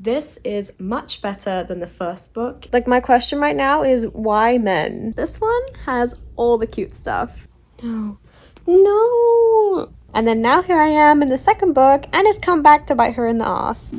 This is much better than the first book. Like, my question right now is, why men? This one has all the cute stuff. No. No! And then now here I am in the second book, and it's come back to bite her in the ass.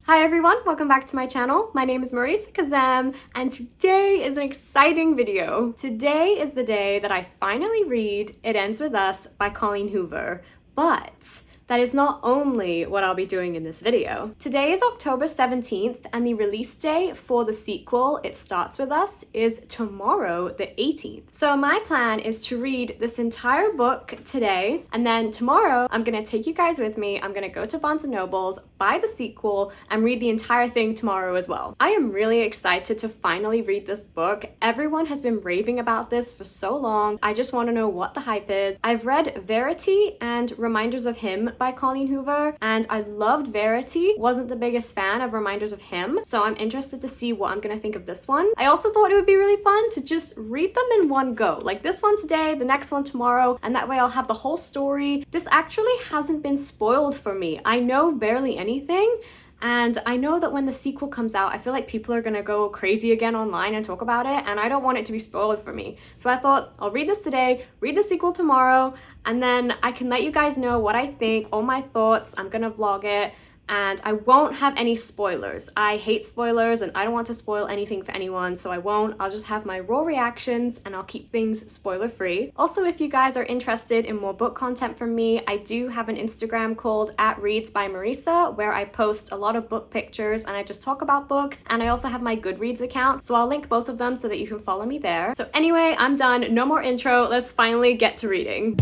Hi everyone, welcome back to my channel. My name is Marisa Kazem, and today is an exciting video. Today is the day that I finally read It Ends With Us by Colleen Hoover, but that is not only what I'll be doing in this video. Today is October 17th, and the release day for the sequel, It Starts With Us, is tomorrow, the 18th. So my plan is to read this entire book today, and then tomorrow, I'm gonna take you guys with me. I'm gonna go to Barnes & Noble's, buy the sequel, and read the entire thing tomorrow as well. I am really excited to finally read this book. Everyone has been raving about this for so long. I just wanna know what the hype is. I've read Verity and Reminders of Him by Colleen Hoover, and I loved Verity. Wasn't the biggest fan of Reminders of Him, so I'm interested to see what I'm gonna think of this one. I also thought it would be really fun to just read them in one go, like this one today, the next one tomorrow, and that way I'll have the whole story. This actually hasn't been spoiled for me. I know barely anything, and I know that when the sequel comes out, I feel like people are gonna go crazy again online and talk about it, and I don't want it to be spoiled for me. So I thought, I'll read this today, read the sequel tomorrow, and then I can let you guys know what I think, all my thoughts. I'm gonna vlog it, and I won't have any spoilers. I hate spoilers, and I don't want to spoil anything for anyone, so I won't. I'll just have my raw reactions, and I'll keep things spoiler-free. Also, if you guys are interested in more book content from me, I do have an Instagram called @readsbymarisa, where I post a lot of book pictures, and I just talk about books, and I also have my Goodreads account, so I'll link both of them so that you can follow me there. So anyway, I'm done. No more intro. Let's finally get to reading.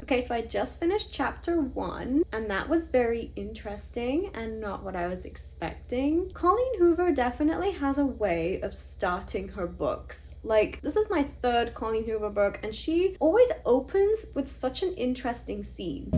Okay, so I just finished chapter 1, and that was very interesting and not what I was expecting. Colleen Hoover definitely has a way of starting her books. Like, this is my third Colleen Hoover book, and she always opens with such an interesting scene.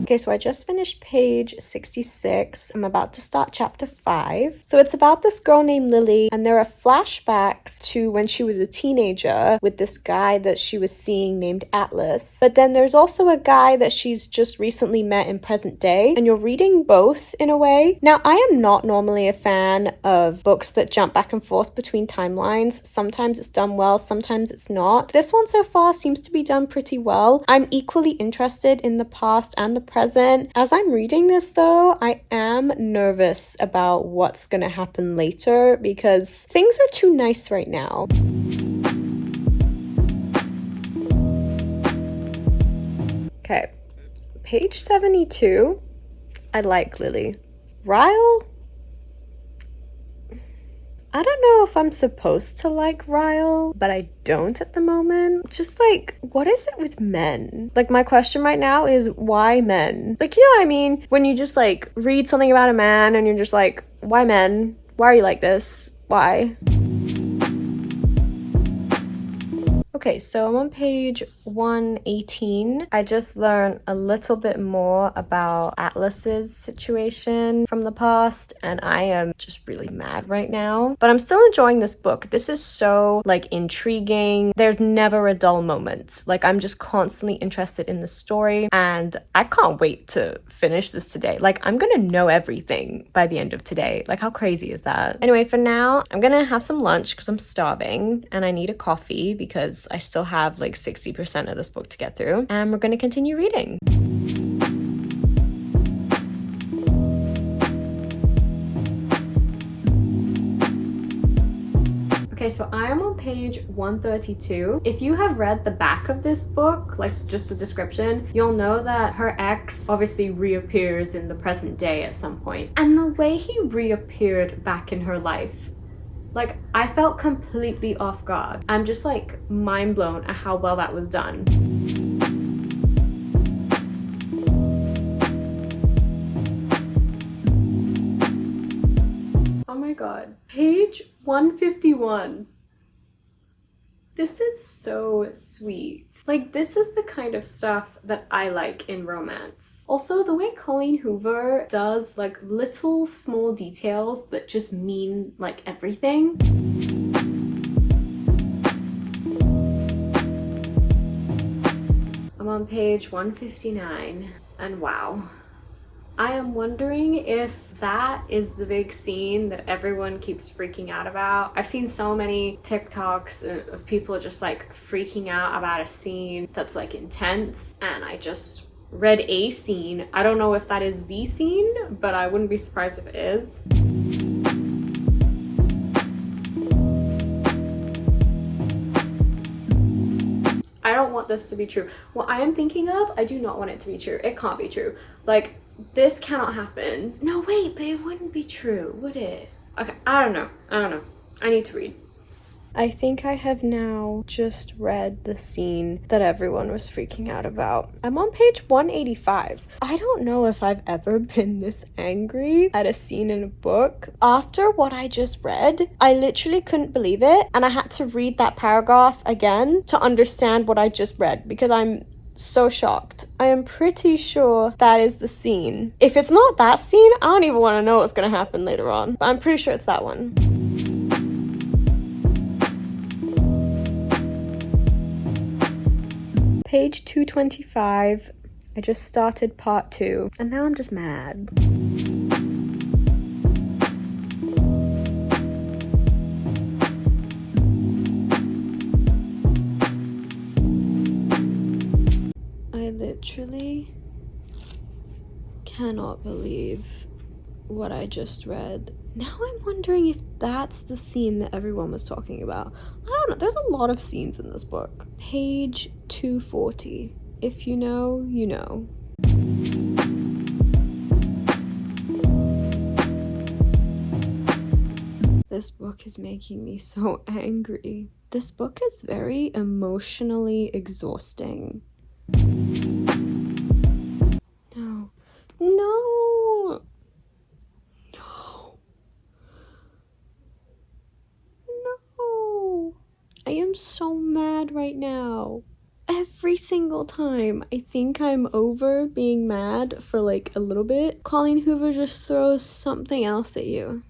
Okay, so I just finished page 66. I'm about to start chapter 5. So it's about this girl named Lily, and there are flashbacks to when she was a teenager with this guy that she was seeing named Atlas. But then there's also a guy that she's just recently met in present day, and you're reading both in a way. Now, I am not normally a fan of books that jump back and forth between timelines. Sometimes it's done well, sometimes it's not. This one so far seems to be done pretty well. I'm equally interested in the past and the present. As I'm reading this though, I am nervous about what's gonna happen later because things are too nice right now. Okay, page 72. I like Lily. Ryle? I don't know if I'm supposed to like Ryle, but I don't at the moment. Just like, what is it with men? Like, my question right now is, why men? Like, you know what I mean? When you just like read something about a man and you're just like, why men? Why are you like this? Why? Okay, so I'm on page 118. I just learned a little bit more about Atlas's situation from the past, and I am just really mad right now. But I'm still enjoying this book. This is so, like, intriguing. There's never a dull moment. Like, I'm just constantly interested in the story, and I can't wait to finish this today. Like, I'm gonna know everything by the end of today. Like, how crazy is that? Anyway, for now, I'm gonna have some lunch because I'm starving, and I need a coffee because I still have like 60% of this book to get through, and we're going to continue reading. Okay, so I am on page 132. If you have read the back of this book, like just the description, you'll know that her ex obviously reappears in the present day at some point. And the way he reappeared back in her life, like, I felt completely off guard. I'm just like mind blown at how well that was done. Oh my god. Page 151. This is so sweet. Like, this is the kind of stuff that I like in romance. Also, the way Colleen Hoover does like little small details that just mean like everything. I'm on page 159 and wow. I am wondering if that is the big scene that everyone keeps freaking out about. I've seen so many TikToks of people just like freaking out about a scene that's like intense, and I just read a scene. I don't know if that is the scene, but I wouldn't be surprised if it is. I don't want this to be true. What I am thinking of, I do not want it to be true. It can't be true. Like, this cannot happen. No, wait, but it wouldn't be true, would it? Okay, I don't know. I need to read. I think I have now just read the scene that everyone was freaking out about. I'm on page 185. I don't know if I've ever been this angry at a scene in a book. After what I just read, I literally couldn't believe it, and I had to read that paragraph again to understand what I just read because I'm so shocked. I am pretty sure that is the scene. If it's not that scene, I don't even want to know what's gonna happen later on, but I'm pretty sure it's that one. Page 225. I just started part 2, and now I'm just mad. I literally cannot believe what I just read. Now I'm wondering if that's the scene that everyone was talking about. I don't know. There's a lot of scenes in this book. Page 240. If you know, you know. This book is making me so angry. This book is very emotionally exhausting. No. No! No! I am so mad right now. Every single time I think I'm over being mad for like a little bit, Colleen Hoover just throws something else at you.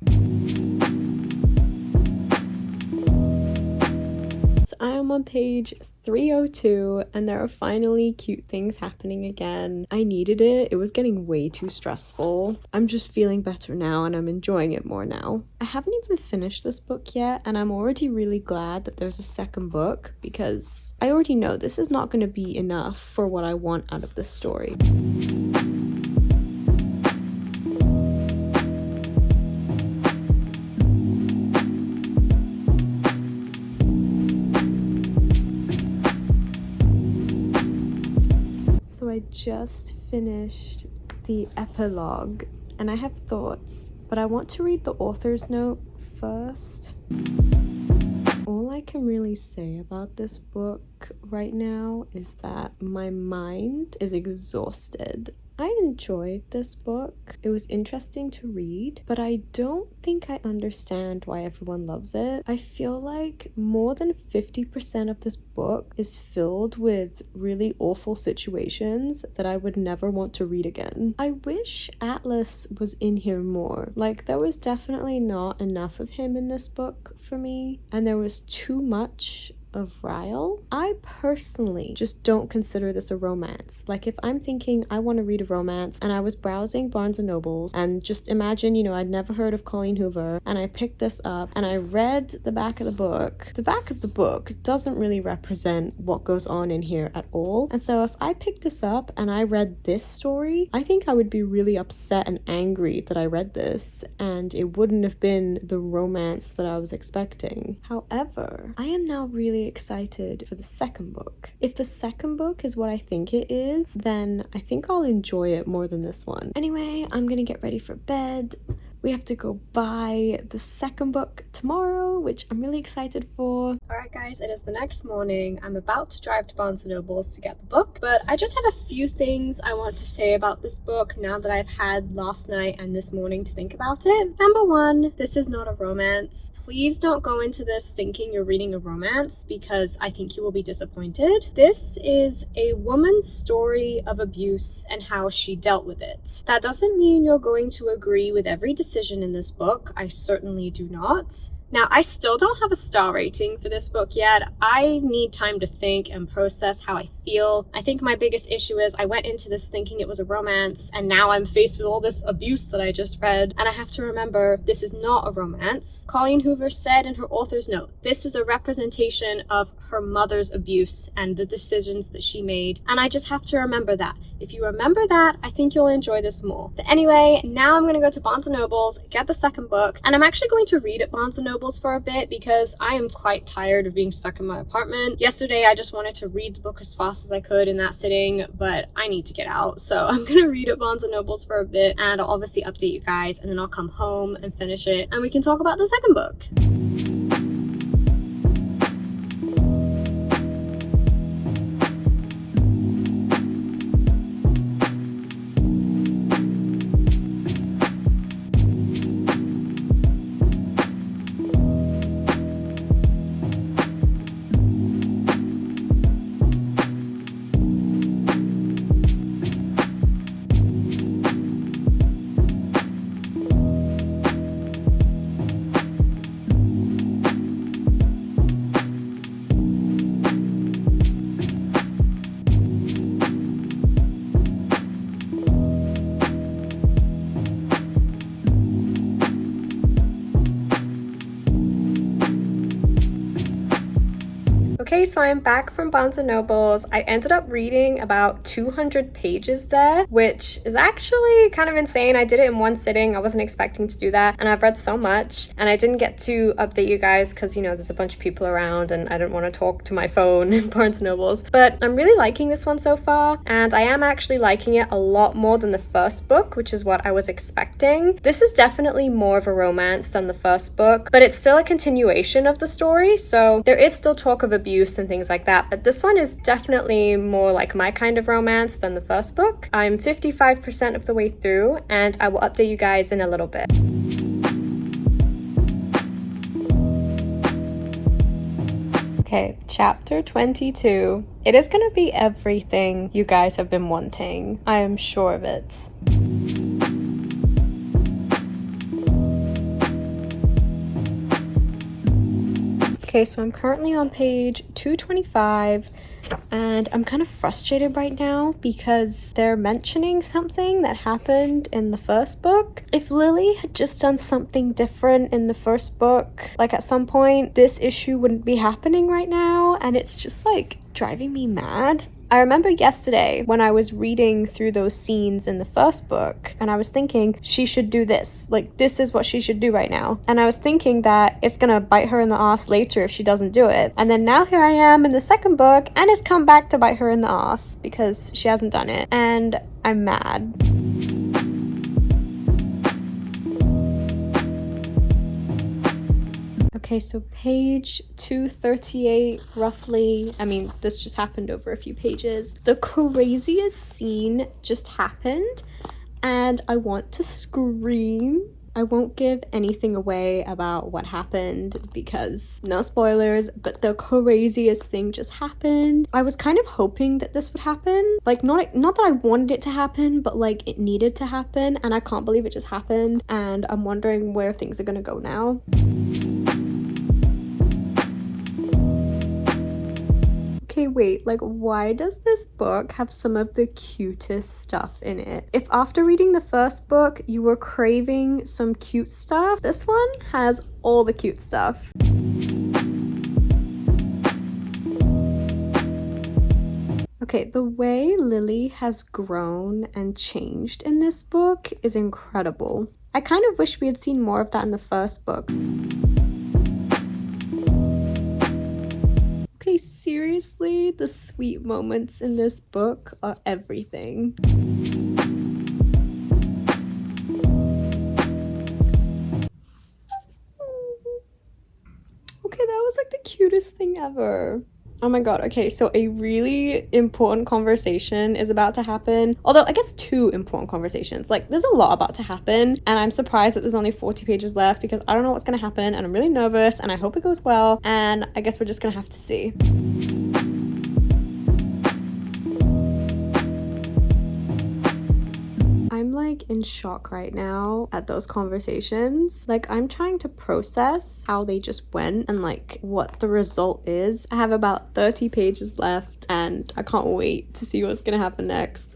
So I am on page 302 and there are finally cute things happening again. I needed it. It was getting way too stressful. I'm just feeling better now and I'm enjoying it more now. I haven't even finished this book yet and I'm already really glad that there's a second book because I already know this is not going to be enough for what I want out of this story. So I just finished the epilogue and I have thoughts, but I want to read the author's note first. All I can really say about this book right now is that my mind is exhausted. I enjoyed this book. It was interesting to read, but I don't think I understand why everyone loves it. I feel like more than 50% of this book is filled with really awful situations that I would never want to read again. I wish Atlas was in here more. Like, there was definitely not enough of him in this book for me, and there was too much of Ryle. I personally just don't consider this a romance. Like, if I'm thinking I want to read a romance and I was browsing Barnes and Nobles and just imagine, you know, I'd never heard of Colleen Hoover and I picked this up and I read the back of the book doesn't really represent what goes on in here at all. And so if I picked this up and I read this story, I think I would be really upset and angry that I read this and it wouldn't have been the romance that I was expecting. However, I am now really excited for the second book. If the second book is what I think it is, then I think I'll enjoy it more than this one. Anyway, I'm gonna get ready for bed. We have to go buy the second book tomorrow, which I'm really excited for. Alright guys, it is the next morning. I'm about to drive to Barnes & Noble's to get the book, but I just have a few things I want to say about this book now that I've had last night and this morning to think about it. Number one, this is not a romance. Please don't go into this thinking you're reading a romance because I think you will be disappointed. This is a woman's story of abuse and how she dealt with it. That doesn't mean you're going to agree with every decision in this book. I certainly do not. Now, I still don't have a star rating for this book yet. I need time to think and process how I feel. I think my biggest issue is I went into this thinking it was a romance, and now I'm faced with all this abuse that I just read, and I have to remember this is not a romance. Colleen Hoover said in her author's note, this is a representation of her mother's abuse and the decisions that she made, and I just have to remember that. If you remember that, I think you'll enjoy this more. But anyway, now I'm gonna go to Barnes & Noble's, get the second book, and I'm actually going to read at Barnes & Noble for a bit because I am quite tired of being stuck in my apartment. Yesterday I just wanted to read the book as fast as I could in that sitting, but I need to get out, so I'm gonna read at Barnes & Noble's for a bit, and I'll obviously update you guys, and then I'll come home and finish it and we can talk about the second book. Okay, so I'm back from Barnes & Noble's. I ended up reading about 200 pages there, which is actually kind of insane. I did it in one sitting. I wasn't expecting to do that, and I've read so much, and I didn't get to update you guys because, you know, there's a bunch of people around and I didn't want to talk to my phone in Barnes & Noble's. But I'm really liking this one so far, and I am actually liking it a lot more than the first book, which is what I was expecting. This is definitely more of a romance than the first book, but it's still a continuation of the story, so there is still talk of abuse and things like that, but this one is definitely more like my kind of romance than the first book. I'm 55% of the way through, and I will update you guys in a little bit. Okay, chapter 22. It is gonna be everything you guys have been wanting. I am sure of it. Okay, so I'm currently on page 225, and I'm kind of frustrated right now because they're mentioning something that happened in the first book. If Lily had just done something different in the first book, like at some point, this issue wouldn't be happening right now, and it's just like driving me mad. I remember yesterday when I was reading through those scenes in the first book, and I was thinking she should do this, like this is what she should do right now, and I was thinking that it's gonna bite her in the ass later if she doesn't do it, and then now here I am in the second book and it's come back to bite her in the ass because she hasn't done it, and I'm mad. Okay, so page 238 roughly. I mean, this just happened over a few pages. The craziest scene just happened and I want to scream. I won't give anything away about what happened because no spoilers, but the craziest thing just happened. I was kind of hoping that this would happen. Like, not that I wanted it to happen, but like it needed to happen, and I can't believe it just happened, and I'm wondering where things are gonna go now. Okay, wait, like why does this book have some of the cutest stuff in it? If after reading the first book you were craving some cute stuff, this one has all the cute stuff. Okay, the way Lily has grown and changed in this book is incredible. I kind of wish we had seen more of that in the first book. Okay, seriously, the sweet moments in this book are everything. Okay, that was like the cutest thing ever. Oh my god, okay, so a really important conversation is about to happen. Although, I guess 2 important conversations. Like, there's a lot about to happen, and I'm surprised that there's only 40 pages left because I don't know what's gonna happen, and I'm really nervous, and I hope it goes well, and I guess we're just gonna have to see. I'm like in shock right now at those conversations. Like, I'm trying to process how they just went and like what the result is. I have about 30 pages left and I can't wait to see what's gonna happen next.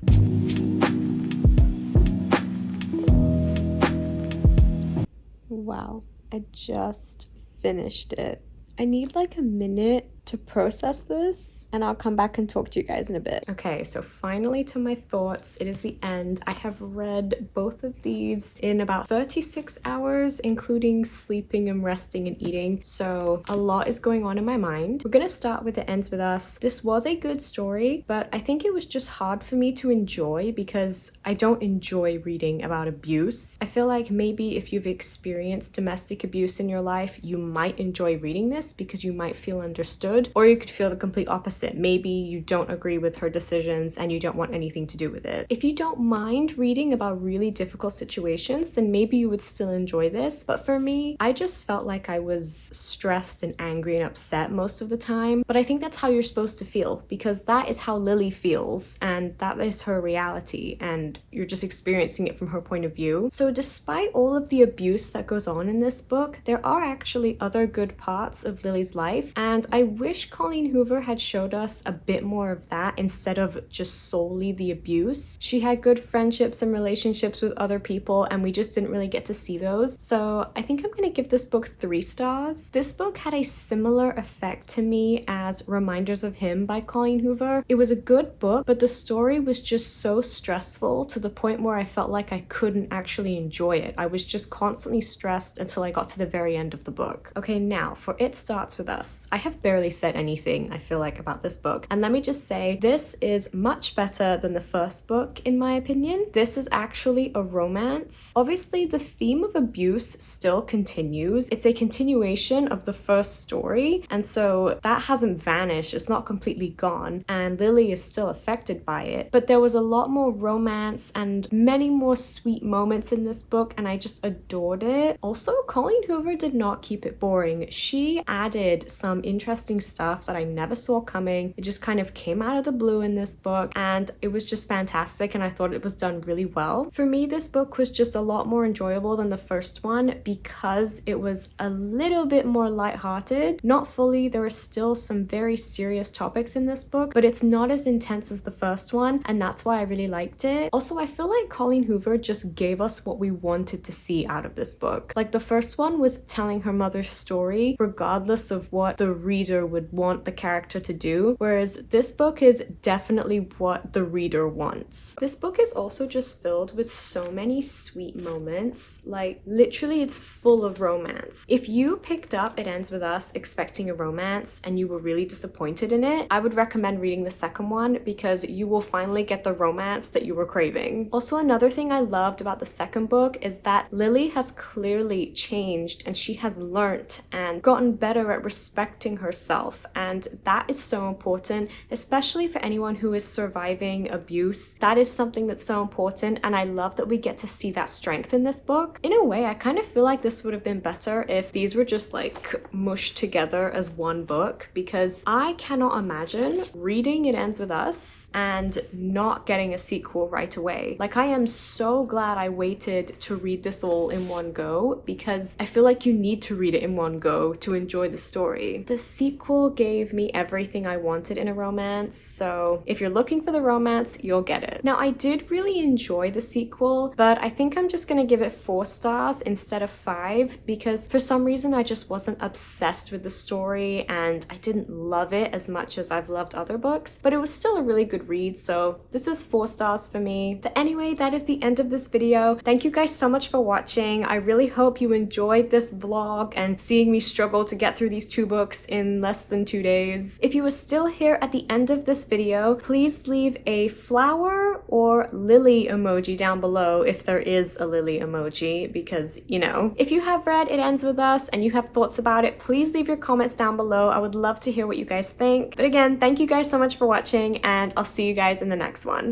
Wow, I just finished it. I need like a minute to process this and I'll come back and talk to you guys in a bit. Okay, so finally to my thoughts. It is the end. I have read both of these in about 36 hours, including sleeping and resting and eating. So a lot is going on in my mind. We're gonna start with It Ends With Us. This was a good story, but I think it was just hard for me to enjoy because I don't enjoy reading about abuse. I feel like maybe if you've experienced domestic abuse in your life, you might enjoy reading this because you might feel understood. Or you could feel the complete opposite. Maybe you don't agree with her decisions and you don't want anything to do with it. If you don't mind reading about really difficult situations, then maybe you would still enjoy this. But for me, I just felt like I was stressed and angry and upset most of the time. But I think that's how you're supposed to feel because that is how Lily feels and that is her reality and you're just experiencing it from her point of view. So despite all of the abuse that goes on in this book, there are actually other good parts of Lily's life, and I wish Colleen Hoover had showed us a bit more of that instead of just solely the abuse. She had good friendships and relationships with other people and we just didn't really get to see those. So I think I'm gonna give this book 3 stars. This book had a similar effect to me as Reminders of Him by Colleen Hoover. It was a good book, but the story was just so stressful to the point where I felt like I couldn't actually enjoy it. I was just constantly stressed until I got to the very end of the book. Okay, now for It Starts With Us. I have barely said anything I feel like about this book, and let me just say this is much better than the first book in my opinion. This is actually a romance. Obviously the theme of abuse still continues. It's a continuation of the first story, and so that hasn't vanished. It's not completely gone and Lily is still affected by it, but there was a lot more romance and many more sweet moments in this book and I just adored it. Also, Colleen Hoover did not keep it boring. She added some interesting stuff that I never saw coming. It just kind of came out of the blue in this book and it was just fantastic and I thought it was done really well. For me, this book was just a lot more enjoyable than the first one because it was a little bit more lighthearted. Not fully, there are still some very serious topics in this book, but it's not as intense as the first one and that's why I really liked it. Also, I feel like Colleen Hoover just gave us what we wanted to see out of this book. Like the first one was telling her mother's story regardless of what the reader would want the character to do, whereas this book is definitely what the reader wants. This book is also just filled with so many sweet moments. Like literally it's full of romance. If you picked up It Ends With Us expecting a romance and you were really disappointed in it, I would recommend reading the second one because you will finally get the romance that you were craving. Also, another thing I loved about the second book is that Lily has clearly changed and she has learnt and gotten better at respecting herself, and that is so important, especially for anyone who is surviving abuse. That is something that's so important and I love that we get to see that strength in this book. In a way, I kind of feel like this would have been better if these were just like mushed together as one book, because I cannot imagine reading It Ends With Us and not getting a sequel right away. Like I am so glad I waited to read this all in one go because I feel like you need to read it in one go to enjoy the story. The sequel gave me everything I wanted in a romance, so if you're looking for the romance, you'll get it. Now, I did really enjoy the sequel, but I think I'm just gonna give it 4 stars instead of 5 because for some reason I just wasn't obsessed with the story and I didn't love it as much as I've loved other books, but it was still a really good read, so this is 4 stars for me. But anyway, that is the end of this video. Thank you guys so much for watching. I really hope you enjoyed this vlog and seeing me struggle to get through these 2 books in less less than 2 days. If you are still here at the end of this video, please leave a flower or lily emoji down below if there is a lily emoji, because, you know. If you have read It Ends With Us and you have thoughts about it, please leave your comments down below. I would love to hear what you guys think. But again, thank you guys so much for watching, and I'll see you guys in the next one.